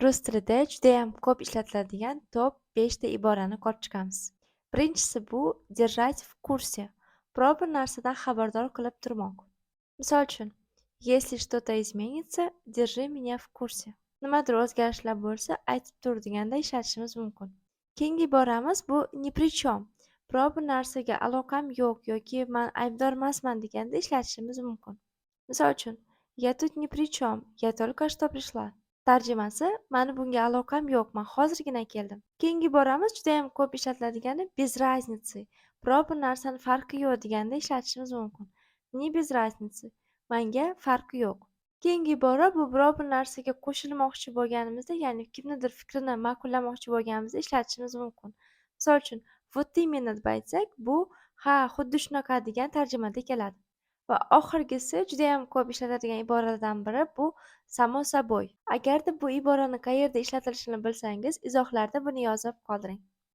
Rus tilida judayam ko'p ishlatiladigan top 5 ta iborani ko'rib chiqamiz. Birinchisi bu держать в курсе. Biror bir narsadan xabardor qilib turmoq. Misol uchun, если что-то изменится, держи меня в курсе. Nimadir o'zgarishlar bo'lsa, aytib tur deganda ishlatishimiz mumkin. Keyingi iboramiz bu ni при чем. Biror bir narsaga aloqam yo'q yoki men aybdor emasman deganda ishlatishimiz mumkin. Misol uchun, я тут ни при чем, я только что пришла. Tarjimasi: mani bunga aloqam yo'q, men hozirgina keldim. Keyingi iboramiz judayam ko'p ishlatiladigani без разницы. Biror bir narsani farqi yo'q deganda ishlatishimiz mumkin. Мне без разницы. Menga farqi yo'q. Keyingi ibora bu biror bir narsaga qo'shilmoqchi bo'lganimizda, ya'ni kimnidir fikrini ma'qullamoqchi bo'lganimizda ishlatishimiz mumkin. Misol uchun, вот именно deb aytsak, bu ha, xuddi shunaqa degan tarjimada keladi. Va oxirgisi judayam ko'p ishlatiladigan iboralardan biri bu samo собой. Agarda bu iborani qayerda ishlatilishini bilsangiz, izohlarda buni yozib qoldiring.